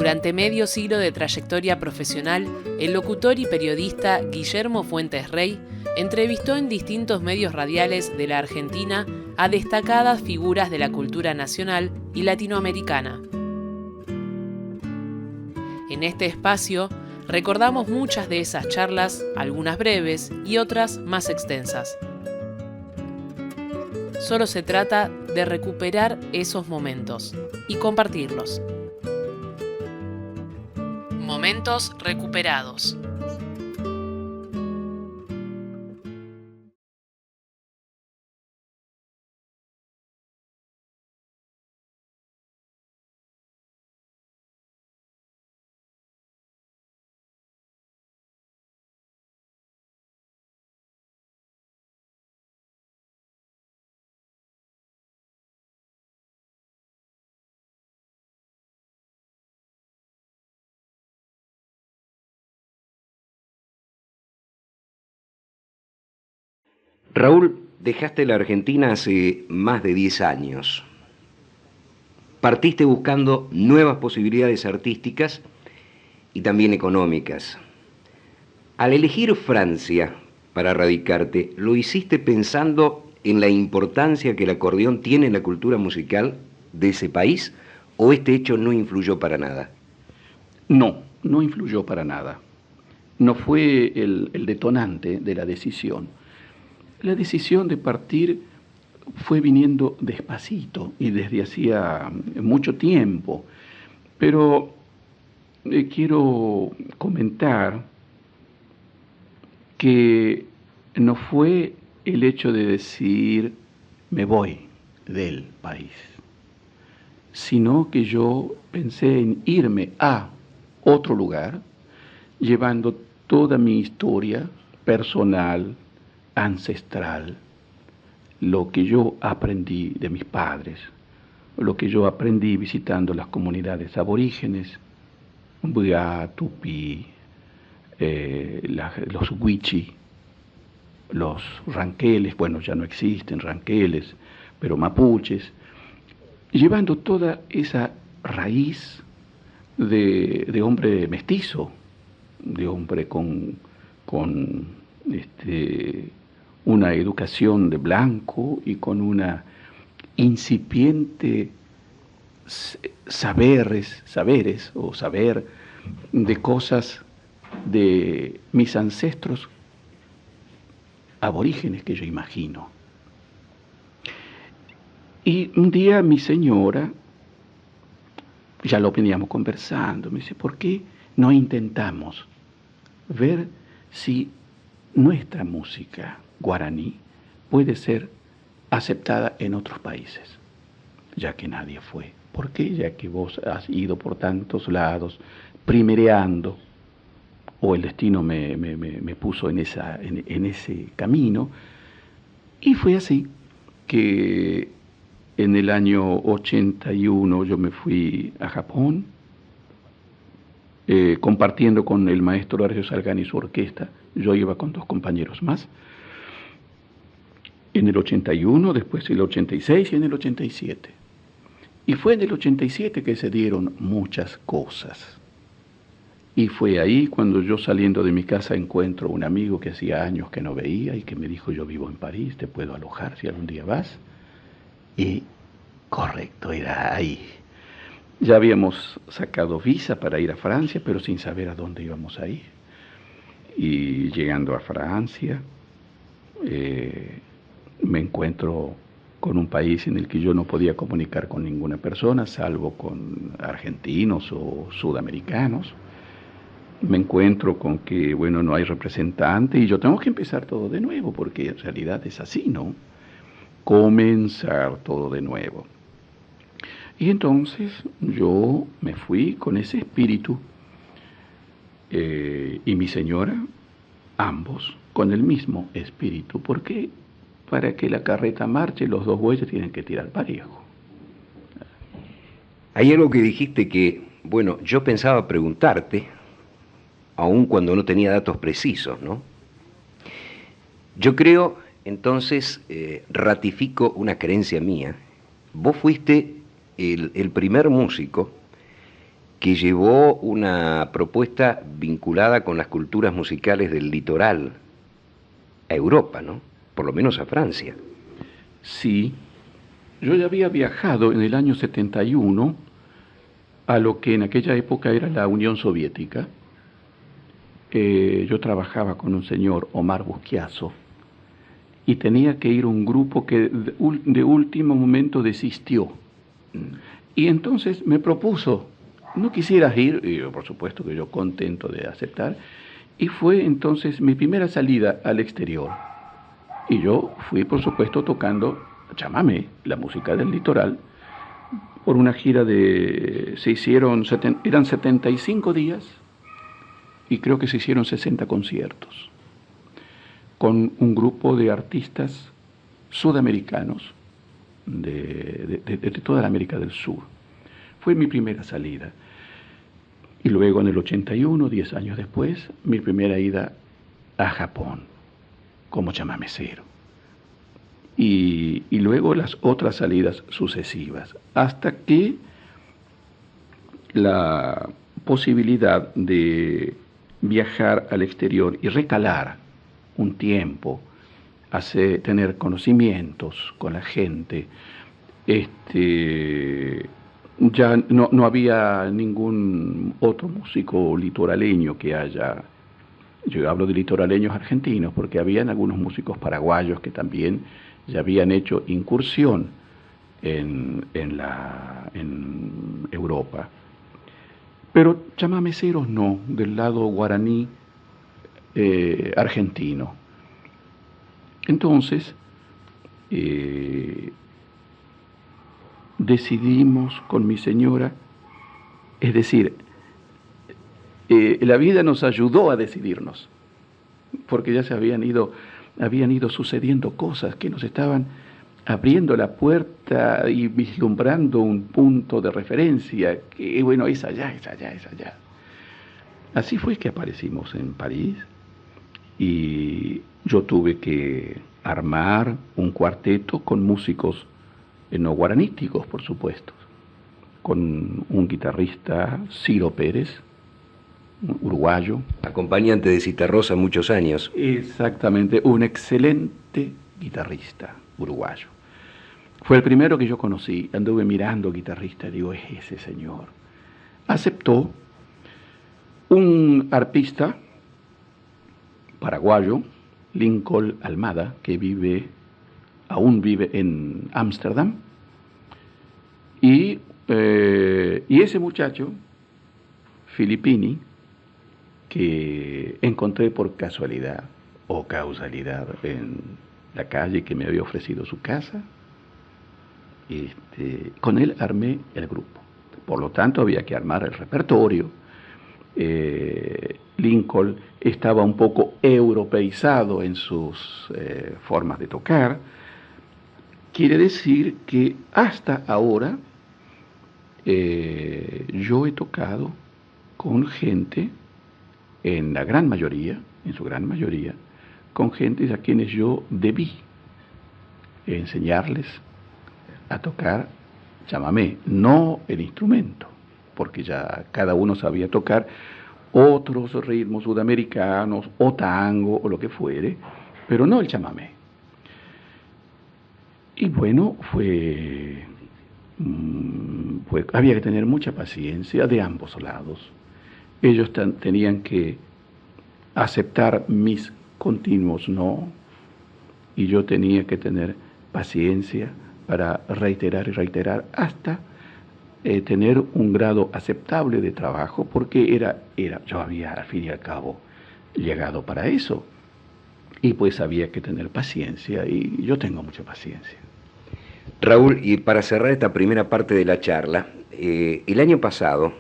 Durante medio siglo de trayectoria profesional, el locutor y periodista Guillermo Fuentes Rey entrevistó en distintos medios radiales de la Argentina a destacadas figuras de la cultura nacional y latinoamericana. En este espacio, recordamos muchas de esas charlas, algunas breves y otras más extensas. Solo se trata de recuperar esos momentos y compartirlos. Momentos recuperados. Raúl, dejaste la Argentina hace más de 10 años. Partiste buscando nuevas posibilidades artísticas y también económicas. Al elegir Francia para radicarte, ¿lo hiciste pensando en la importancia que el acordeón tiene en la cultura musical de ese país o este hecho no influyó para nada? No, no influyó para nada. No fue el detonante de la decisión. La decisión de partir fue viniendo despacito y desde hacía mucho tiempo. Pero quiero comentar que no fue el hecho de decir me voy del país, sino que yo pensé en irme a otro lugar, llevando toda mi historia personal, ancestral, lo que yo aprendí de mis padres, lo que yo aprendí visitando las comunidades aborígenes, Buiá, Tupí, los Wichi, los ranqueles, bueno, ya no existen ranqueles, pero mapuches, llevando toda esa raíz de hombre mestizo, de hombre con una educación de blanco y con una incipiente saber de cosas de mis ancestros aborígenes que yo imagino. Y un día mi señora, ya lo veníamos conversando, me dice, ¿por qué no intentamos ver si nuestra música guaraní puede ser aceptada en otros países? Ya que nadie fue. ¿Por qué? Ya que vos has ido por tantos lados, primereando, o el destino me puso en ese camino, y fue así que en el año 81 yo me fui a Japón, compartiendo con el maestro Horacio Salgán y su orquesta. Yo iba con 2 compañeros más. En el 81, después en el 86 y en el 87. Y fue en el 87 que se dieron muchas cosas. Y fue ahí cuando yo, saliendo de mi casa, encuentro un amigo que hacía años que no veía y que me dijo, yo vivo en París, te puedo alojar si algún día vas. Y correcto, era ahí. Ya habíamos sacado visa para ir a Francia, pero sin saber a dónde íbamos a ir. Y llegando a Francia, me encuentro con un país en el que yo no podía comunicar con ninguna persona, salvo con argentinos o sudamericanos. Me encuentro con que, bueno, no hay representante y yo tengo que empezar todo de nuevo, porque en realidad es así, ¿no? Comenzar todo de nuevo. Y entonces yo me fui con ese espíritu, y mi señora, ambos con el mismo espíritu, porque para que la carreta marche los 2 bueyes tienen que tirar parejo. Hay algo que dijiste que, bueno, yo pensaba preguntarte, aun cuando no tenía datos precisos, ¿no? Yo creo, entonces, ratifico una creencia mía. Vos fuiste el primer músico que llevó una propuesta vinculada con las culturas musicales del litoral a Europa, ¿no? Por lo menos a Francia. Sí, yo ya había viajado en el año 71 a lo que en aquella época era la Unión Soviética. Yo trabajaba con un señor, Omar Busquiazo, y tenía que ir a un grupo que de último momento desistió. Y entonces me propuso, ¿no quisieras ir? Y yo, por supuesto que yo contento de aceptar. Y fue entonces mi primera salida al exterior. Y yo fui, por supuesto, tocando chamamé, la música del litoral, por una gira eran 75 días, y creo que se hicieron 60 conciertos, con un grupo de artistas sudamericanos de toda la América del Sur. Fue mi primera salida. Y luego en el 81, 10 años después, mi primera ida a Japón como chamamecero. Y luego las otras salidas sucesivas, hasta que la posibilidad de viajar al exterior y recalar un tiempo, tener conocimientos con la gente, ya no había ningún otro músico litoraleño que haya. Yo hablo de litoraleños argentinos porque habían algunos músicos paraguayos que también ya habían hecho incursión en Europa. Pero chamameceros no, del lado guaraní argentino. Entonces, decidimos con mi señora, es decir, la vida nos ayudó a decidirnos, porque ya habían ido sucediendo cosas que nos estaban abriendo la puerta y vislumbrando un punto de referencia, que bueno, es allá. Así fue que aparecimos en París, y yo tuve que armar un cuarteto con músicos no guaraníticos, por supuesto, con un guitarrista, Ciro Pérez, uruguayo. Acompañante de Citarrosa muchos años. Exactamente, un excelente guitarrista uruguayo. Fue el primero que yo conocí, anduve mirando guitarrista, digo, es ese señor. Aceptó un arpista paraguayo, Lincoln Almada, que aún vive en Ámsterdam, y ese muchacho, Filippini, que encontré por casualidad o causalidad en la calle, que me había ofrecido su casa, con él armé el grupo. Por lo tanto, había que armar el repertorio. Lincoln estaba un poco europeizado en sus formas de tocar. Quiere decir que hasta ahora yo he tocado con gente, en su gran mayoría, con gente a quienes yo debí enseñarles a tocar chamamé, no el instrumento, porque ya cada uno sabía tocar otros ritmos sudamericanos, o tango, o lo que fuere, pero no el chamamé. Y bueno, había que tener mucha paciencia de ambos lados. Ellos tenían que aceptar mis continuos no, y yo tenía que tener paciencia para reiterar y reiterar hasta tener un grado aceptable de trabajo, porque yo había al fin y al cabo llegado para eso, y pues había que tener paciencia, y yo tengo mucha paciencia. Raúl, y para cerrar esta primera parte de la charla, el año pasado,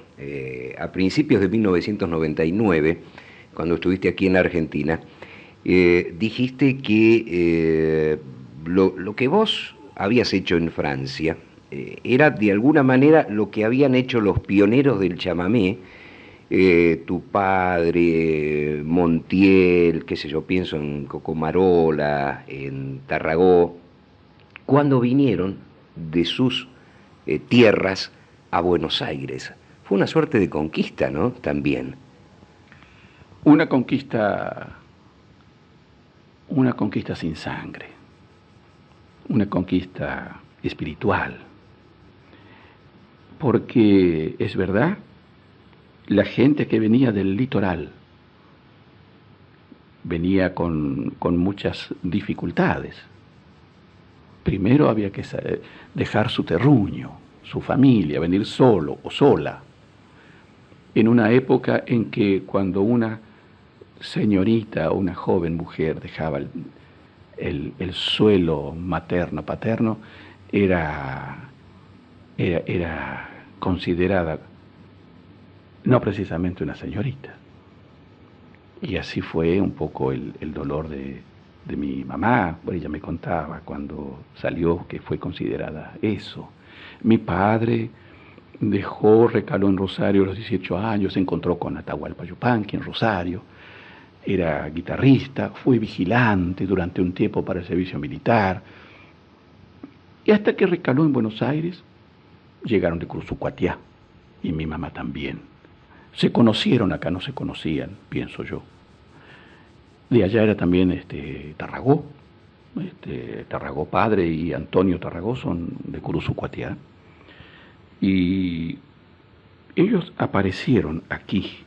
a principios de 1999, cuando estuviste aquí en la Argentina, dijiste que lo que vos habías hecho en Francia era de alguna manera lo que habían hecho los pioneros del chamamé, tu padre, Montiel, qué sé yo, pienso en Cocomarola, en Tarragó, cuando vinieron de sus tierras a Buenos Aires fue una suerte de conquista, ¿no? También. Una conquista sin sangre, una conquista espiritual, porque es verdad, la gente que venía del litoral venía con muchas dificultades. Primero había que dejar su terruño, su familia, venir solo o sola, en una época en que cuando una señorita o una joven mujer dejaba el suelo materno-paterno, era considerada no precisamente una señorita. Y así fue un poco el dolor de mi mamá. Bueno, ella me contaba cuando salió que fue considerada eso. Mi padre recaló en Rosario a los 18 años, se encontró con Atahualpa Yupanqui en Rosario, era guitarrista, fue vigilante durante un tiempo para el servicio militar, y hasta que recaló en Buenos Aires, llegaron de Cruzucuatiá, y mi mamá también. Se conocieron acá, no se conocían, pienso yo. De allá era también Tarragó, Tarragó padre y Antonio Tarragó son de Cruzucuatiá, y ellos aparecieron aquí,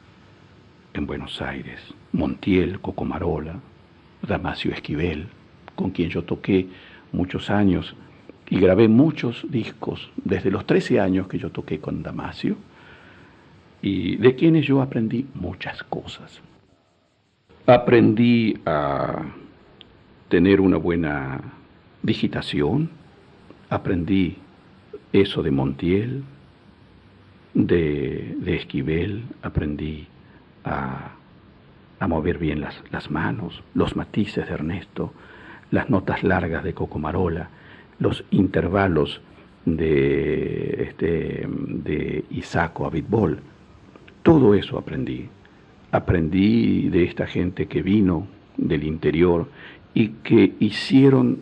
en Buenos Aires, Montiel, Cocomarola, Damasio Esquivel, con quien yo toqué muchos años y grabé muchos discos, desde los 13 años que yo toqué con Damasio, y de quienes yo aprendí muchas cosas. Aprendí a tener una buena digitación, aprendí eso de Montiel, de Esquivel, aprendí a mover bien las manos, los matices de Ernesto, las notas largas de Cocomarola, los intervalos de Isaco Abitbol. Todo eso aprendí. Aprendí de esta gente que vino del interior y que hicieron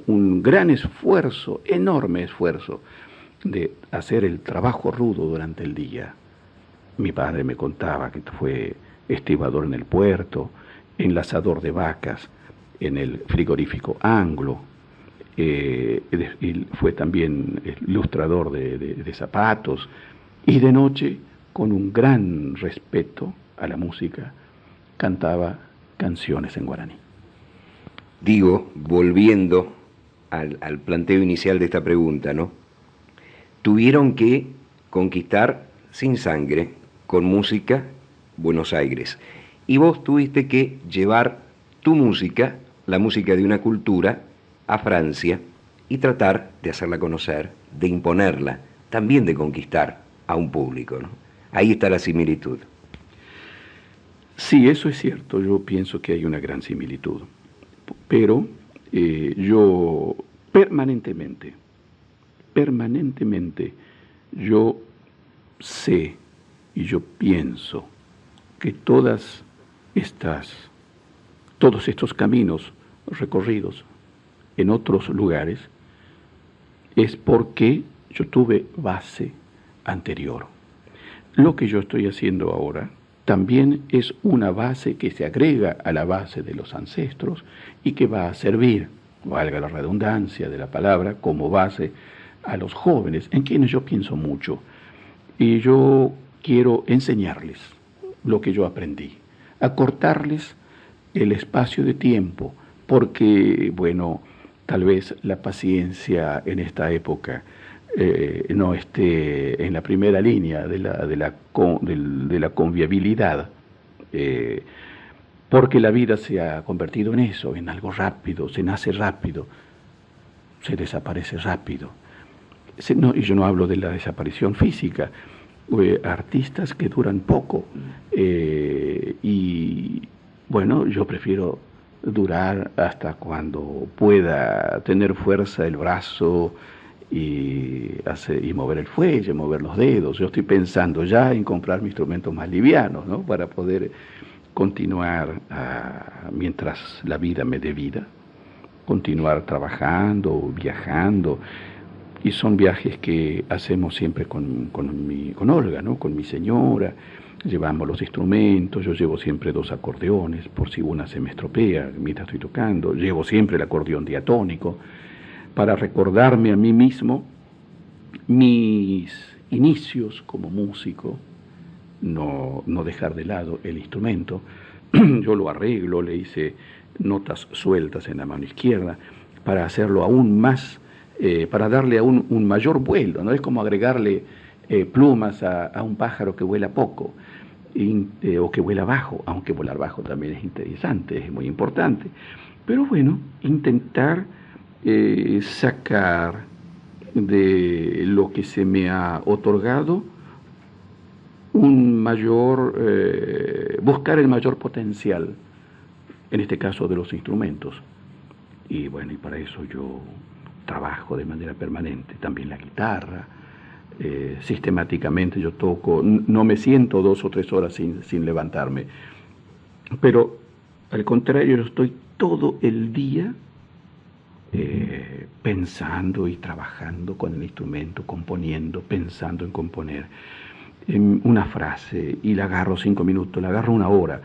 un gran esfuerzo, enorme esfuerzo, de hacer el trabajo rudo durante el día. Mi padre me contaba que fue estibador en el puerto, enlazador de vacas en el frigorífico Anglo, y fue también ilustrador de zapatos, y de noche, con un gran respeto a la música, cantaba canciones en guaraní. Digo, volviendo al planteo inicial de esta pregunta, ¿no? Tuvieron que conquistar sin sangre, con música, Buenos Aires. Y vos tuviste que llevar tu música, la música de una cultura, a Francia y tratar de hacerla conocer, de imponerla, también de conquistar a un público, ¿no? Ahí está la similitud. Sí, eso es cierto. Yo pienso que hay una gran similitud. Pero yo permanentemente, yo sé y yo pienso que todos estos caminos recorridos en otros lugares es porque yo tuve base anterior. Lo que yo estoy haciendo ahora también es una base que se agrega a la base de los ancestros y que va a servir, valga la redundancia de la palabra, como base a los jóvenes, en quienes yo pienso mucho. Y yo quiero enseñarles lo que yo aprendí, acortarles el espacio de tiempo, porque, bueno, tal vez la paciencia en esta época no esté en la primera línea de la convivialidad, porque la vida se ha convertido en eso, en algo rápido, se nace rápido, se desaparece rápido. Y yo no hablo de la desaparición física, artistas que duran poco, y bueno, yo prefiero durar hasta cuando pueda tener fuerza el brazo y mover el fuelle, mover los dedos. Yo estoy pensando ya en comprar instrumentos más livianos, ¿no? Para poder continuar, mientras la vida me dé vida, continuar trabajando, viajando. Y son viajes que hacemos siempre con Olga, ¿no? Con mi señora. Llevamos los instrumentos, yo llevo siempre 2 acordeones, por si una se me estropea mientras estoy tocando. Llevo siempre el acordeón diatónico, para recordarme a mí mismo mis inicios como músico, no dejar de lado el instrumento. Yo lo arreglo, le hice notas sueltas en la mano izquierda, para hacerlo aún más, para darle aún un mayor vuelo, ¿no? Es como agregarle plumas a un pájaro que vuela poco, o que vuela bajo, aunque volar bajo también es interesante, es muy importante. Pero bueno, intentar sacar de lo que se me ha otorgado un mayor, buscar el mayor potencial, en este caso de los instrumentos. Y bueno, y para eso yo trabajo de manera permanente, también la guitarra. Sistemáticamente yo toco, no me siento 2 o 3 horas sin levantarme, pero al contrario, yo estoy todo el día pensando y trabajando con el instrumento, componiendo, pensando en componer una frase, y la agarro 5 minutos, la agarro 1 hora,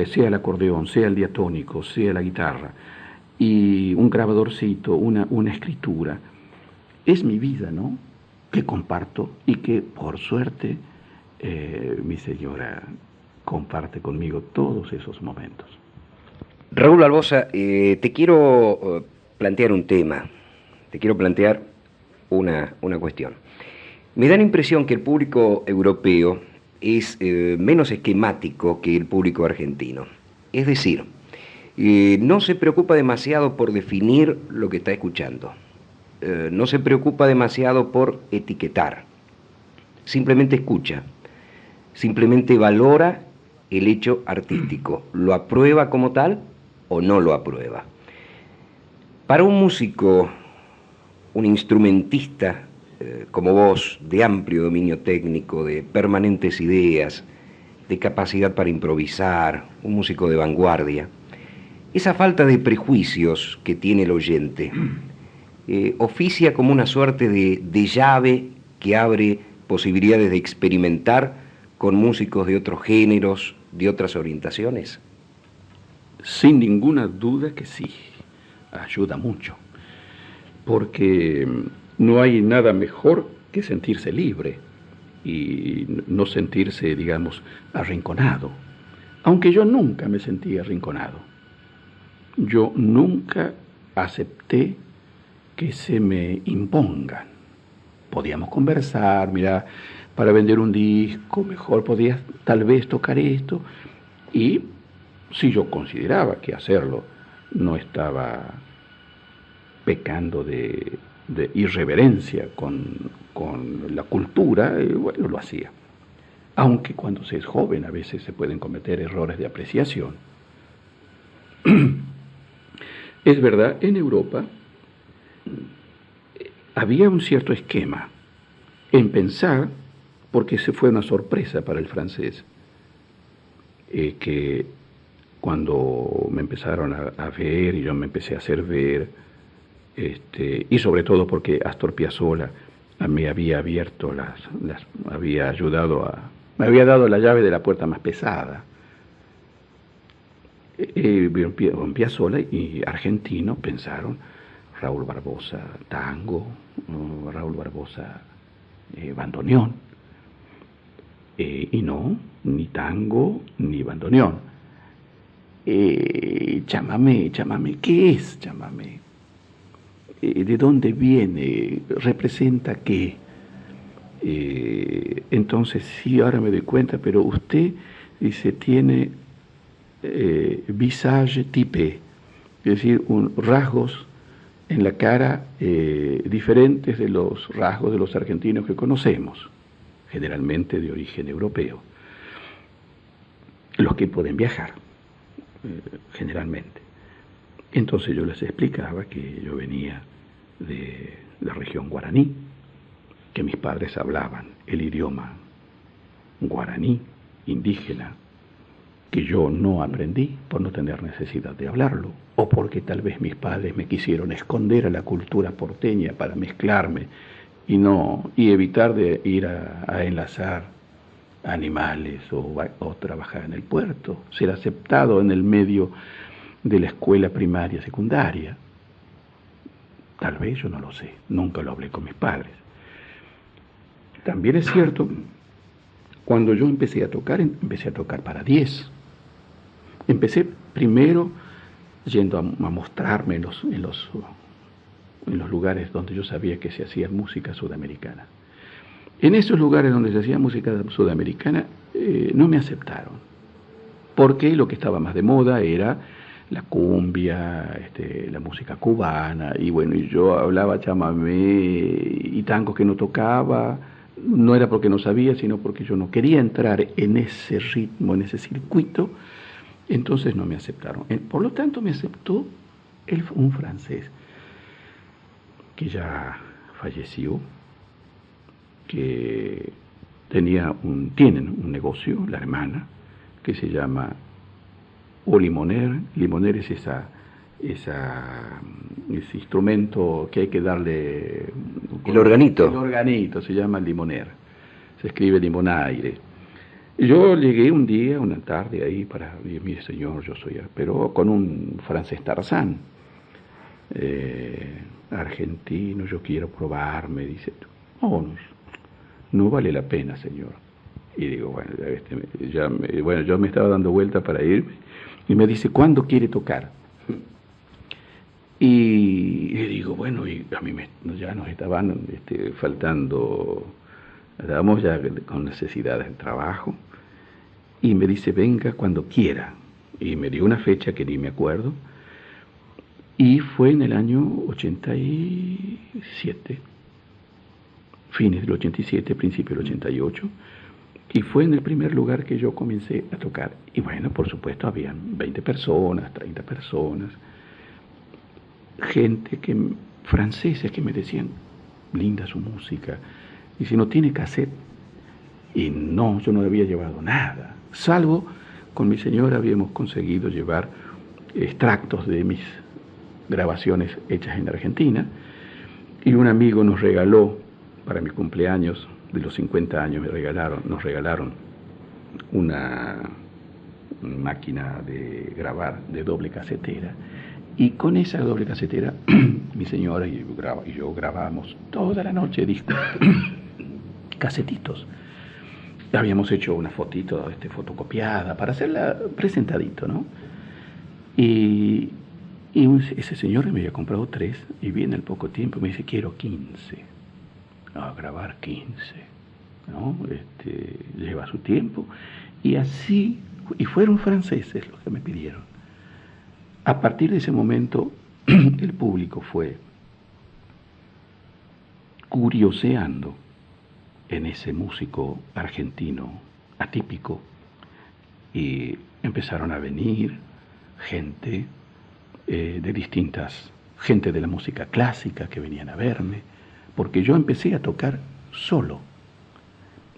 sea el acordeón, sea el diatónico, sea la guitarra, y un grabadorcito, una escritura. Es mi vida, ¿no?, que comparto, y que por suerte mi señora comparte conmigo todos esos momentos. Raúl Barbosa, te quiero plantear un tema, te quiero plantear una cuestión. Me da la impresión que el público europeo es menos esquemático que el público argentino. Es decir, no se preocupa demasiado por definir lo que está escuchando. No se preocupa demasiado por etiquetar, simplemente escucha, simplemente valora el hecho artístico, lo aprueba como tal o no lo aprueba. Para un músico, un instrumentista como vos, de amplio dominio técnico, de permanentes ideas, de capacidad para improvisar, un músico de vanguardia, esa falta de prejuicios que tiene el oyente oficia como una suerte de llave que abre posibilidades de experimentar con músicos de otros géneros, de otras orientaciones. Sin ninguna duda que sí, ayuda mucho, porque no hay nada mejor que sentirse libre y no sentirse, digamos, arrinconado. Aunque yo nunca me sentí arrinconado. Yo nunca acepté que se me impongan. Podíamos conversar, mira, para vender un disco, mejor podías tal vez tocar esto, y si yo consideraba que hacerlo no estaba pecando de irreverencia con la cultura, bueno, lo hacía. Aunque cuando se es joven a veces se pueden cometer errores de apreciación. Es verdad, en Europa había un cierto esquema en pensar, porque se fue una sorpresa para el francés, que cuando me empezaron a ver y yo me empecé a hacer ver, y sobre todo porque Astor Piazzolla me había abierto había ayudado me había dado la llave de la puerta más pesada. En Piazzolla y argentino pensaron Raúl Barbosa tango, Raúl Barbosa bandoneón, y no, ni tango ni bandoneón. Chamamé, ¿qué es chamamé? ¿De dónde viene? ¿Representa qué? Entonces sí, ahora me doy cuenta, pero usted dice, tiene visage typé, es decir, rasgos en la cara diferentes de los rasgos de los argentinos que conocemos, generalmente de origen europeo, los que pueden viajar, generalmente. Entonces yo les explicaba que yo venía de la región guaraní, que mis padres hablaban el idioma guaraní, indígena, que yo no aprendí por no tener necesidad de hablarlo, o porque tal vez mis padres me quisieron esconder a la cultura porteña para mezclarme y evitar de ir a enlazar animales o trabajar en el puerto, ser aceptado en el medio de la escuela primaria, secundaria. Tal vez, yo no lo sé, nunca lo hablé con mis padres. También es cierto, cuando yo empecé a tocar para 10. Empecé primero yendo a mostrarme en los lugares donde yo sabía que se hacía música sudamericana. En esos lugares donde se hacía música sudamericana no me aceptaron, porque lo que estaba más de moda era la cumbia, la música cubana, y bueno, y yo hablaba chamamé y tangos que no tocaba. No era porque no sabía, sino porque yo no quería entrar en ese ritmo, en ese circuito. Entonces no me aceptaron. Por lo tanto, me aceptó un francés que ya falleció, que tienen un negocio, la hermana, que se llama Limoner. Limoner es ese instrumento que hay que darle... El organito. El organito, se llama Limoner. Se escribe limonaire. Yo llegué un día, una tarde ahí para decir, mire señor, yo soy... Pero con un francés Tarzán, argentino, yo quiero probar, me dice. No vale la pena, señor. Y digo, bueno, yo me estaba dando vuelta para irme, y me dice, ¿cuándo quiere tocar? Y le digo, bueno, y a mí ya nos estaban faltando, estábamos ya con necesidades de trabajo, y me dice, venga cuando quiera. Y me dio una fecha que ni me acuerdo, y fue en el año 87, fines del 87, principio del 88, y fue en el primer lugar que yo comencé a tocar. Y bueno, por supuesto, habían 20 personas, 30 personas, franceses que me decían, linda su música, y si no tiene cassette. Y no, yo no había llevado nada, salvo con mi señora habíamos conseguido llevar extractos de mis grabaciones hechas en Argentina, y un amigo nos regaló, para mi cumpleaños de los 50 años, nos regalaron una máquina de grabar de doble casetera, y con esa doble casetera mi señora y yo grabábamos toda la noche discos, casetitos. Habíamos hecho una fotito, fotocopiada, para hacerla presentadito, ¿no? Y ese señor me había comprado 3, y viene al poco tiempo y me dice, quiero 15. A grabar 15, ¿no? Lleva su tiempo. Y así, y fueron franceses los que me pidieron. A partir de ese momento, el público fue curioseando en ese músico argentino atípico, y empezaron a venir gente gente de la música clásica que venían a verme, porque yo empecé a tocar solo.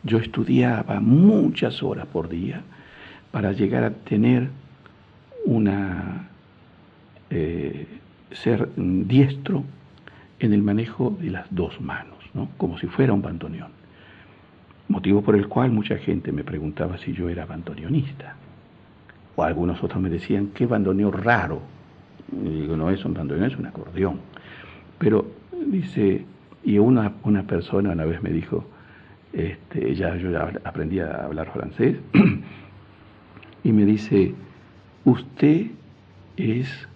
Yo estudiaba muchas horas por día para llegar a tener ser diestro en el manejo de las 2 manos, ¿no? Como si fuera un bandoneón. Motivo por el cual mucha gente me preguntaba si yo era bandoneonista. O algunos otros me decían, qué bandoneón raro. Y digo, no es un bandoneón, es un acordeón. Pero dice, y una persona una vez me dijo, yo ya aprendí a hablar francés, y me dice, usted es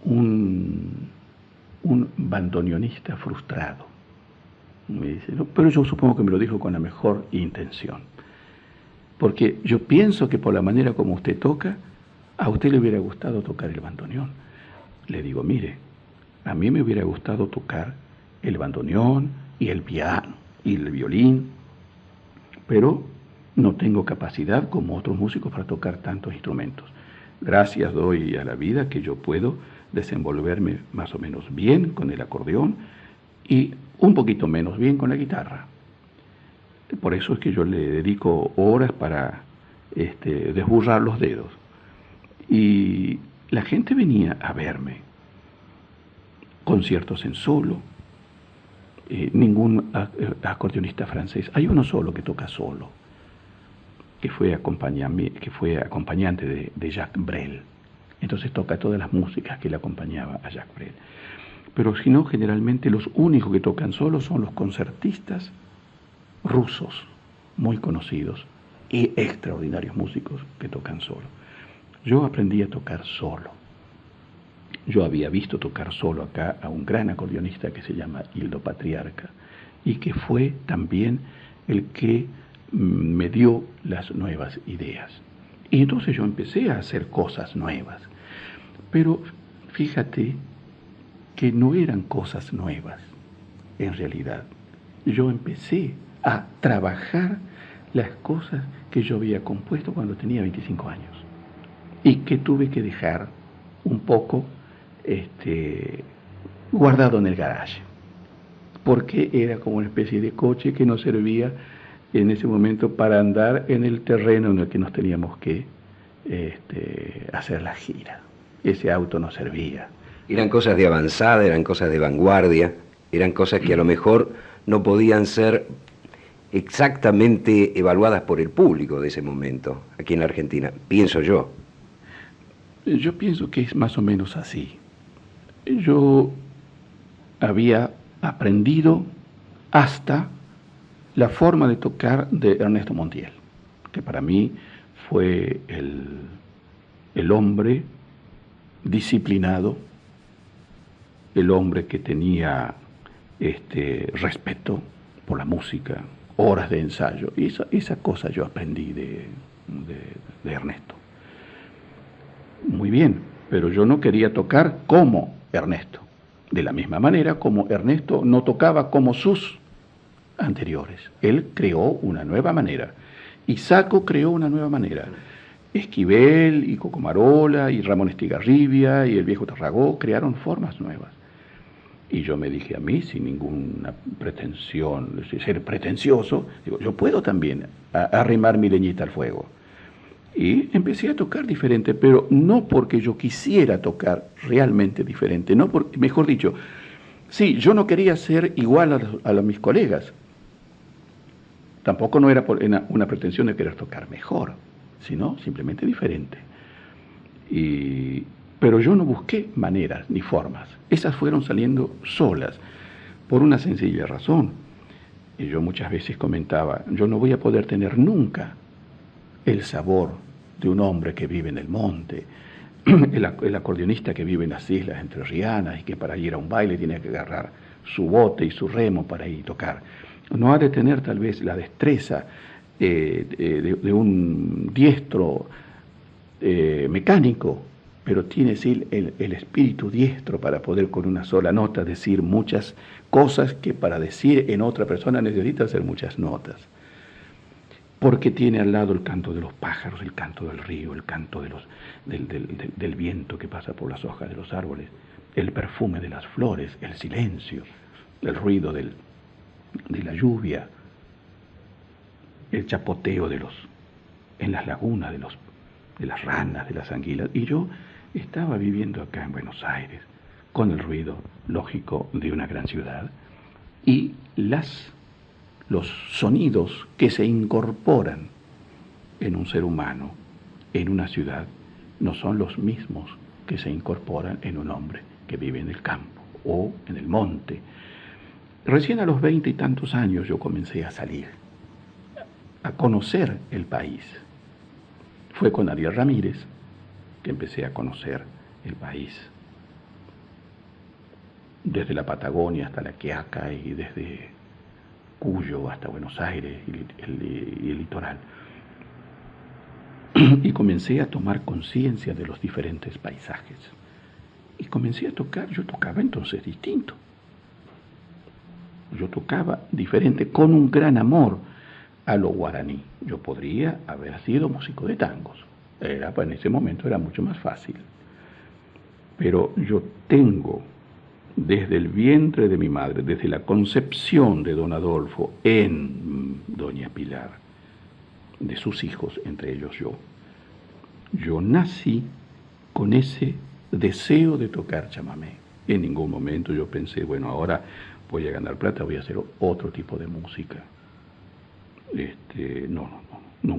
un bandoneonista frustrado. Me dice, no, pero yo supongo que me lo dijo con la mejor intención, porque yo pienso que por la manera como usted toca, a usted le hubiera gustado tocar el bandoneón. Le digo, mire, a mí me hubiera gustado tocar el bandoneón y el piano y el violín, pero no tengo capacidad como otros músicos para tocar tantos instrumentos. Gracias doy a la vida que yo puedo desenvolverme más o menos bien con el acordeón y un poquito menos bien con la guitarra. Por eso es que yo le dedico horas para desburrar los dedos. Y la gente venía a verme, conciertos en solo, ningún acordeonista francés. Hay uno solo que toca solo, que fue acompañante de Jacques Brel. Entonces toca todas las músicas que le acompañaba a Jacques Brel. Pero si no, generalmente los únicos que tocan solo son los concertistas rusos, muy conocidos y extraordinarios músicos que tocan solo. Yo aprendí a tocar solo. Yo había visto tocar solo acá a un gran acordeonista que se llama Hildo Patriarca y que fue también el que me dio las nuevas ideas. Y entonces yo empecé a hacer cosas nuevas. Pero fíjate que no eran cosas nuevas, en realidad. Yo empecé a trabajar las cosas que yo había compuesto cuando tenía 25 años y que tuve que dejar un poco guardado en el garaje, porque era como una especie de coche que nos servía en ese momento para andar en el terreno en el que nos teníamos que hacer la gira. Ese auto nos servía. Eran cosas de avanzada, eran cosas de vanguardia, eran cosas que a lo mejor no podían ser exactamente evaluadas por el público de ese momento, aquí en la Argentina, pienso yo. Yo pienso que es más o menos así. Yo había aprendido hasta la forma de tocar de Ernesto Montiel, que para mí fue el hombre disciplinado, el hombre que tenía respeto por la música, horas de ensayo, y esa cosa yo aprendí de Ernesto. Muy bien, pero yo no quería tocar como Ernesto, de la misma manera como Ernesto no tocaba como sus anteriores. Él creó una nueva manera, y Sacco creó una nueva manera. Esquivel y Cocomarola y Ramón Estigarribia y el viejo Tarragó crearon formas nuevas. Y yo me dije a mí, sin ninguna pretensión, sin ser pretencioso, digo, yo puedo también arrimar mi leñita al fuego. Y empecé a tocar diferente, pero no porque yo quisiera tocar realmente diferente, no porque, mejor dicho, sí, yo no quería ser igual a mis colegas. Tampoco no era por una pretensión de querer tocar mejor, sino simplemente diferente. Pero yo no busqué maneras ni formas. Esas fueron saliendo solas, por una sencilla razón. Y yo muchas veces comentaba, yo no voy a poder tener nunca el sabor de un hombre que vive en el monte, el acordeonista que vive en las islas entrerrianas y que para ir a un baile tiene que agarrar su bote y su remo para ir a tocar. No ha de tener tal vez la destreza de un diestro mecánico, pero tiene sí el espíritu diestro para poder con una sola nota decir muchas cosas que para decir en otra persona necesita hacer muchas notas. Porque tiene al lado el canto de los pájaros, el canto del río, el canto del viento que pasa por las hojas de los árboles, el perfume de las flores, el silencio, el ruido de la lluvia, el chapoteo en las lagunas de las ranas, de las anguilas. Y yo estaba viviendo acá en Buenos Aires, con el ruido lógico de una gran ciudad, y los sonidos que se incorporan en un ser humano, en una ciudad, no son los mismos que se incorporan en un hombre que vive en el campo o en el monte. Recién a los 20 y tantos años yo comencé a salir, a conocer el país. Fue con Ariel Ramírez que empecé a conocer el país, desde la Patagonia hasta la Quiaca y desde Cuyo hasta Buenos Aires y el litoral. Y comencé a tomar conciencia de los diferentes paisajes. Y comencé a tocar, yo tocaba entonces distinto. Yo tocaba diferente, con un gran amor a lo guaraní. Yo podría haber sido músico de tangos. En ese momento era mucho más fácil. Pero yo tengo, desde el vientre de mi madre, desde la concepción de don Adolfo en doña Pilar, de sus hijos, entre ellos yo nací con ese deseo de tocar chamamé. En ningún momento yo pensé, bueno, ahora voy a ganar plata, voy a hacer otro tipo de música. No,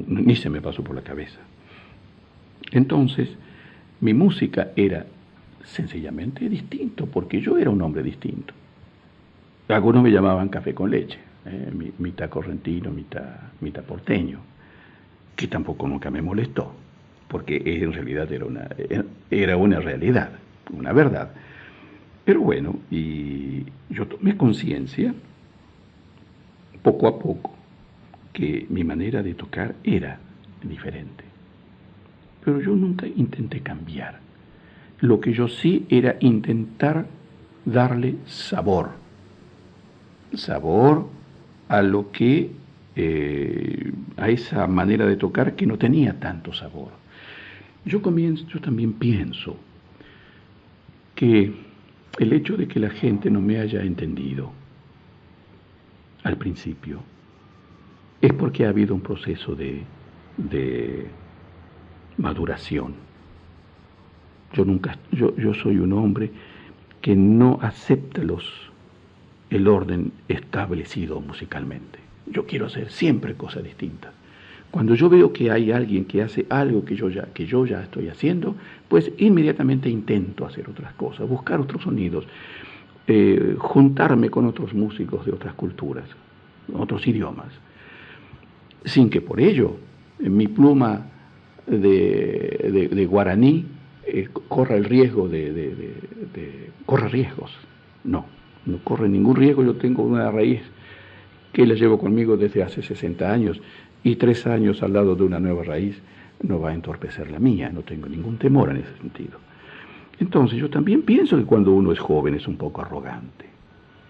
ni se me pasó por la cabeza. Entonces, mi música era sencillamente distinto, porque yo era un hombre distinto. Algunos me llamaban café con leche, mitad correntino, mitad porteño, que tampoco nunca me molestó, porque en realidad era una realidad, una verdad. Pero bueno, y yo tomé conciencia, poco a poco, que mi manera de tocar era diferente. Pero yo nunca intenté cambiar. Lo que yo sí era intentar darle sabor a lo que, a esa manera de tocar que no tenía tanto sabor. Yo también pienso que el hecho de que la gente no me haya entendido al principio es porque ha habido un proceso de maduración. Yo soy un hombre que no acepta el orden establecido musicalmente. Yo quiero hacer siempre cosas distintas. Cuando yo veo que hay alguien que hace algo que yo ya estoy haciendo, pues inmediatamente intento hacer otras cosas, buscar otros sonidos, juntarme con otros músicos de otras culturas, otros idiomas, sin que por ello mi pluma de guaraní corra el riesgo corre riesgos. No corre ningún riesgo. Yo tengo una raíz que la llevo conmigo desde hace 60 años, y 3 años al lado de una nueva raíz no va a entorpecer la mía. No tengo ningún temor en ese sentido. Entonces yo también pienso que cuando uno es joven es un poco arrogante,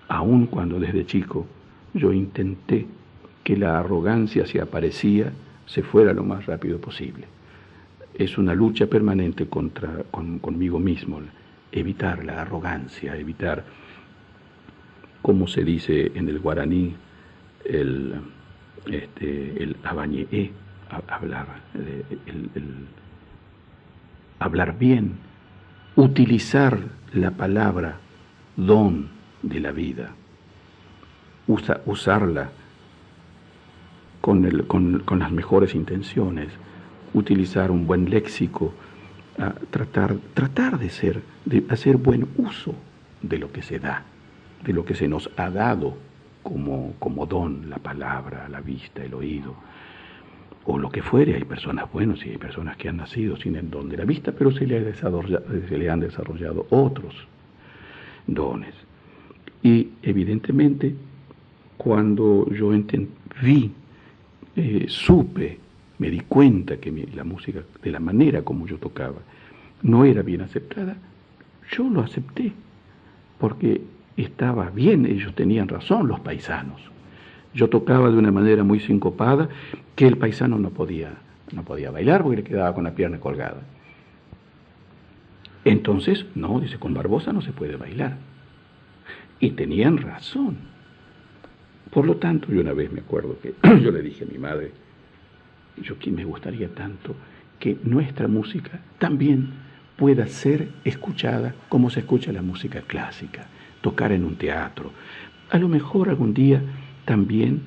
aun cuando desde chico yo intenté que la arrogancia, si aparecía, se fuera lo más rápido posible. Es una lucha permanente conmigo mismo, evitar la arrogancia, evitar, como se dice en el guaraní, el abañeé, hablar bien, utilizar la palabra don de la vida, usarla con las mejores intenciones, utilizar un buen léxico, tratar de hacer buen uso de lo que se da, de lo que se nos ha dado como don, la palabra, la vista, el oído, o lo que fuere. Hay personas buenas y hay personas que han nacido sin el don de la vista, pero se le han desarrollado otros dones. Y evidentemente, cuando yo me di cuenta que la música, de la manera como yo tocaba, no era bien aceptada, yo lo acepté, porque estaba bien, ellos tenían razón, los paisanos. Yo tocaba de una manera muy sincopada, que el paisano no podía bailar porque le quedaba con la pierna colgada. Entonces, no, dice, con Barbosa no se puede bailar. Y tenían razón. Por lo tanto, yo una vez me acuerdo que yo le dije a mi madre, me gustaría tanto que nuestra música también pueda ser escuchada como se escucha la música clásica, tocar en un teatro, a lo mejor algún día también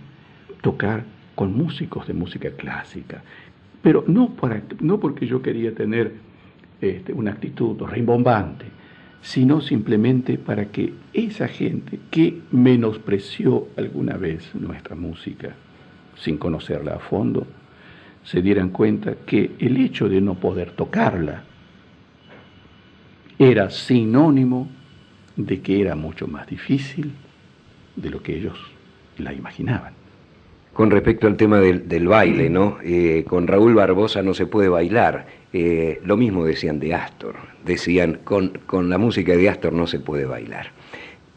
tocar con músicos de música clásica, pero no porque yo quería tener una actitud rimbombante, sino simplemente para que esa gente que menospreció alguna vez nuestra música sin conocerla a fondo, se dieran cuenta que el hecho de no poder tocarla era sinónimo de que era mucho más difícil de lo que ellos la imaginaban. Con respecto al tema del baile, ¿no? Con Raúl Barbosa no se puede bailar. Lo mismo decían de Astor. Decían, con la música de Astor no se puede bailar.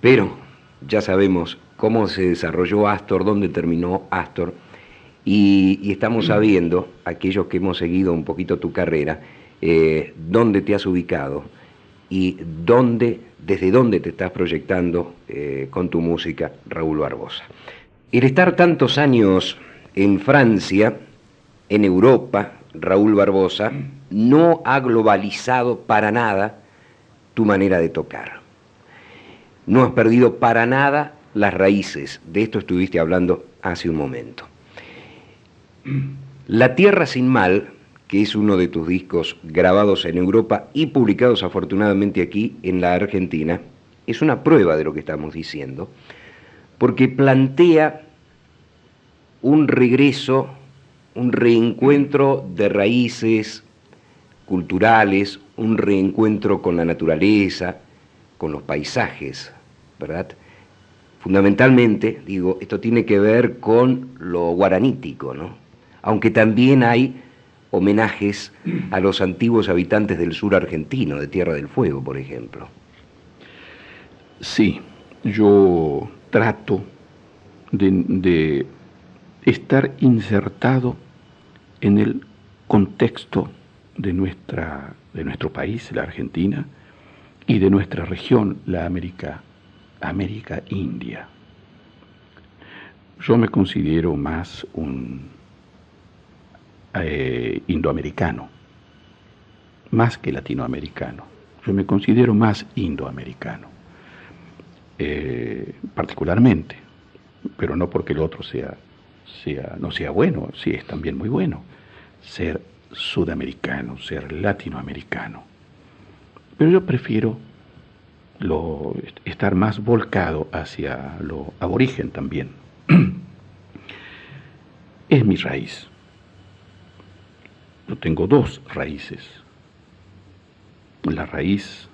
Pero ya sabemos cómo se desarrolló Astor, dónde terminó Astor, y estamos sabiendo, aquellos que hemos seguido un poquito tu carrera, dónde te has ubicado y desde dónde te estás proyectando con tu música, Raúl Barbosa. El estar tantos años en Francia, en Europa, Raúl Barbosa, no ha globalizado para nada tu manera de tocar. No has perdido para nada las raíces. De esto estuviste hablando hace un momento. La Tierra sin Mal, que es uno de tus discos grabados en Europa y publicados afortunadamente aquí en la Argentina, es una prueba de lo que estamos diciendo, porque plantea un regreso, un reencuentro de raíces culturales, un reencuentro con la naturaleza, con los paisajes, ¿verdad? Fundamentalmente, digo, esto tiene que ver con lo guaranítico, ¿no? Aunque también hay homenajes a los antiguos habitantes del sur argentino, de Tierra del Fuego, por ejemplo. Sí, yo trato de estar insertado en el contexto de nuestro país, la Argentina, y de nuestra región, la América India. Yo me considero más un indoamericano, más que latinoamericano. Yo me considero más indoamericano, particularmente, pero no porque el otro no sea bueno, sí es también muy bueno, ser sudamericano, ser latinoamericano. Pero yo prefiero estar más volcado hacia lo aborigen también. Es mi raíz. Yo tengo dos raíces. La raíz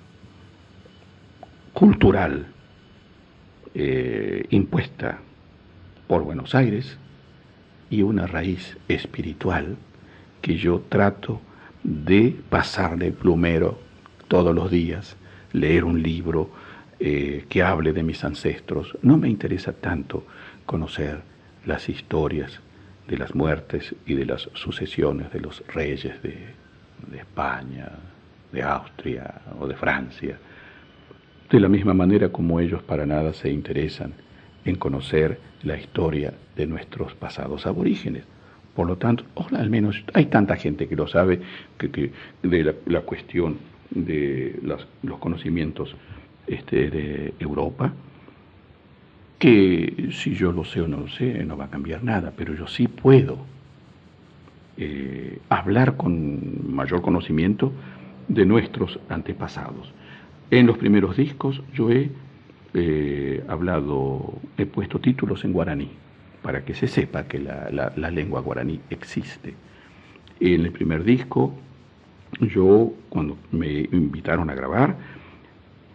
cultural impuesta por Buenos Aires y una raíz espiritual que yo trato de pasarle plumero todos los días, leer un libro que hable de mis ancestros. No me interesa tanto conocer las historias de las muertes y de las sucesiones de los reyes de España, de Austria o de Francia, de la misma manera como ellos para nada se interesan en conocer la historia de nuestros pasados aborígenes. Por lo tanto, al menos hay tanta gente que lo sabe, que de la cuestión de los conocimientos de Europa, que si yo lo sé o no lo sé, no va a cambiar nada, pero yo sí puedo hablar con mayor conocimiento de nuestros antepasados. En los primeros discos yo he puesto títulos en guaraní, para que se sepa que la lengua guaraní existe. En el primer disco, yo, cuando me invitaron a grabar,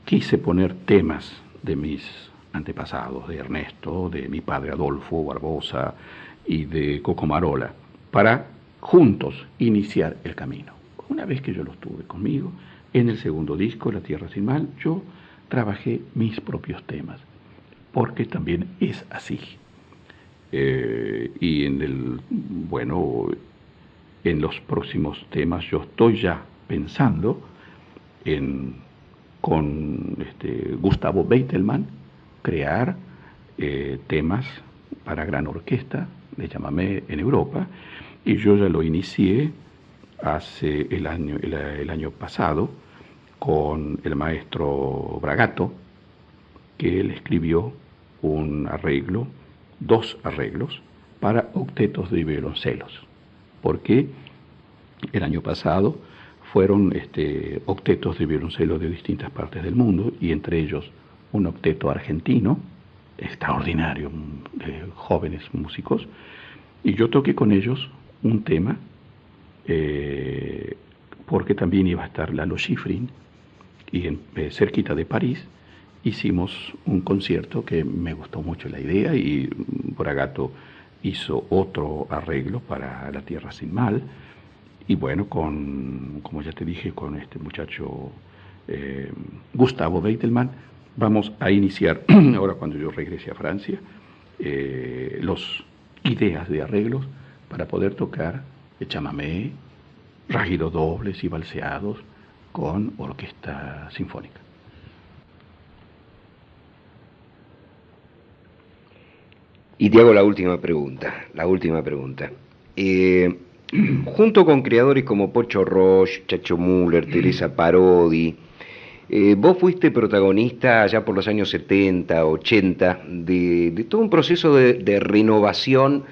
quise poner temas de mis antepasados, de Ernesto, de mi padre Adolfo Barbosa y de Cocomarola, para juntos iniciar el camino. Una vez que yo los tuve conmigo, en el segundo disco, La Tierra sin Mal, yo trabajé mis propios temas, porque también es así. Y en los próximos temas yo estoy ya pensando con Gustavo Beitelman crear temas para gran orquesta de chamamé en Europa, y yo ya lo inicié hace el año pasado con el maestro Bragato, que él escribió dos arreglos para octetos de violoncelos, porque el año pasado fueron octetos de violoncelo de distintas partes del mundo, y entre ellos un octeto argentino, extraordinario, de jóvenes músicos, y yo toqué con ellos un tema, porque también iba a estar Lalo Schifrin, y cerquita de París hicimos un concierto que me gustó mucho la idea, y Bragato hizo otro arreglo para La Tierra sin Mal, y bueno, como ya te dije, con este muchacho Gustavo Beitelman, vamos a iniciar, ahora cuando yo regrese a Francia, las ideas de arreglos para poder tocar chamamé, rágidos dobles y balseados con orquesta sinfónica. Y te hago la última pregunta. Junto con creadores como Pocho Roche, Chacho Müller, Teresa Parodi, Vos fuiste protagonista allá por los años 70, 80, de todo un proceso de renovación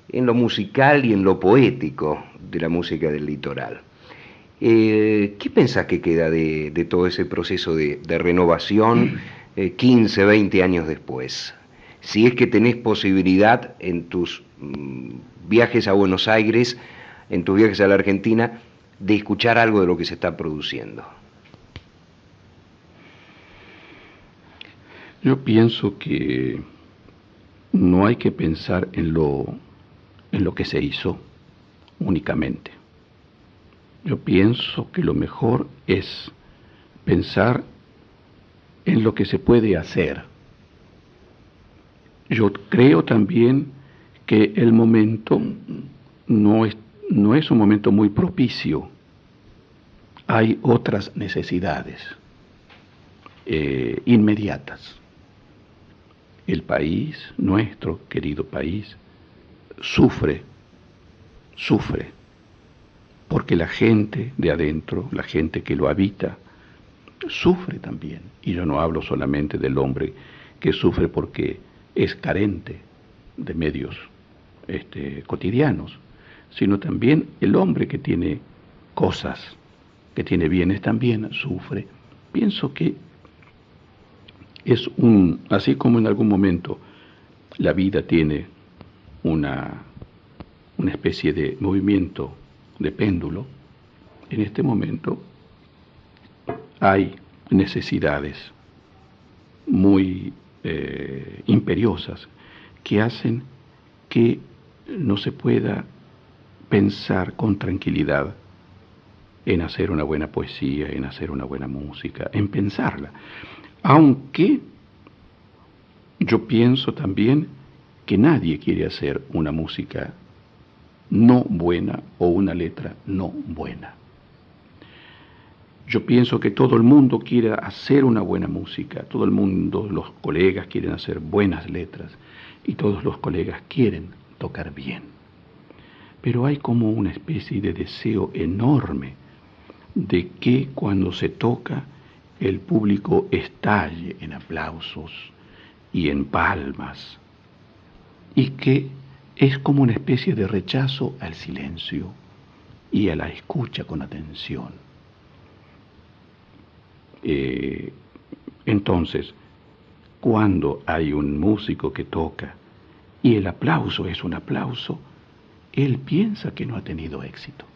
en lo musical y en lo poético de la música del litoral. ¿Qué pensás que queda de todo ese proceso de renovación 15, 20 años después? Si es que tenés posibilidad en tus viajes a Buenos Aires, en tus viajes a la Argentina, de escuchar algo de lo que se está produciendo. Yo pienso que no hay que pensar en lo que se hizo únicamente. Yo pienso que lo mejor es pensar en lo que se puede hacer. Yo creo también que el momento no es un momento muy propicio. Hay otras necesidades inmediatas. El país, nuestro querido país, sufre, porque la gente de adentro, la gente que lo habita, sufre también. Y yo no hablo solamente del hombre que sufre porque es carente de medios cotidianos, sino también el hombre que tiene cosas, que tiene bienes, también sufre. Pienso que así como en algún momento la vida tiene una especie de movimiento de péndulo, en este momento hay necesidades muy imperiosas que hacen que no se pueda pensar con tranquilidad en hacer una buena poesía, en hacer una buena música, en pensarla. Aunque yo pienso también que nadie quiere hacer una música no buena o una letra no buena. Yo pienso que todo el mundo quiere hacer una buena música, todo el mundo, los colegas quieren hacer buenas letras y todos los colegas quieren tocar bien. Pero hay como una especie de deseo enorme de que cuando se toca el público estalle en aplausos y en palmas, y que es como una especie de rechazo al silencio y a la escucha con atención. Entonces, cuando hay un músico que toca y el aplauso es un aplauso, él piensa que no ha tenido éxito.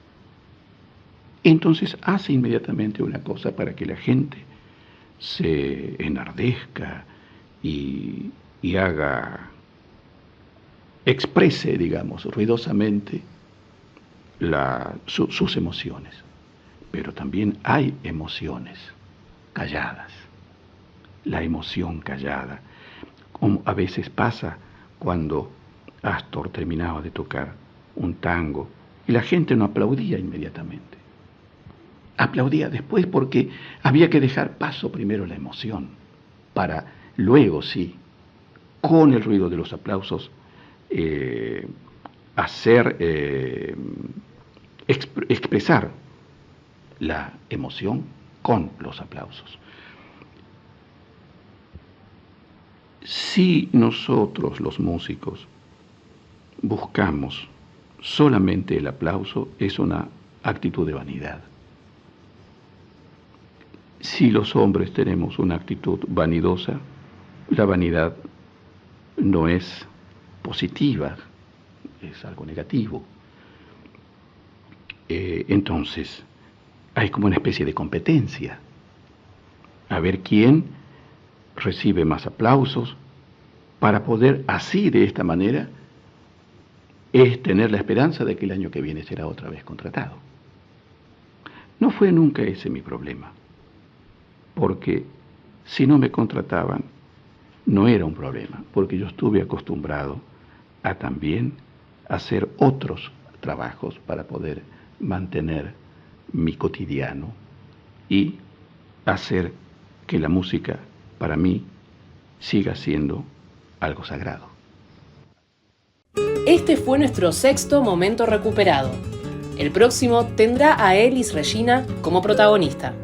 Entonces hace inmediatamente una cosa para que la gente se enardezca y exprese, digamos, ruidosamente sus emociones. Pero también hay emociones calladas, la emoción callada, como a veces pasa cuando Astor terminaba de tocar un tango y la gente no aplaudía inmediatamente. Aplaudía después porque había que dejar paso primero a la emoción, para luego sí, con el ruido de los aplausos, expresar la emoción con los aplausos. Si nosotros los músicos buscamos solamente el aplauso, es una actitud de vanidad. Si los hombres tenemos una actitud vanidosa, la vanidad no es positiva, es algo negativo. Entonces, hay como una especie de competencia, a ver quién recibe más aplausos, para poder así, de esta manera, es tener la esperanza de que el año que viene será otra vez contratado. No fue nunca ese mi problema, porque si no me contrataban, no era un problema, porque yo estuve acostumbrado a también hacer otros trabajos para poder mantener mi cotidiano y hacer que la música para mí siga siendo algo sagrado. Este fue nuestro 6º momento recuperado. El próximo tendrá a Elis Regina como protagonista.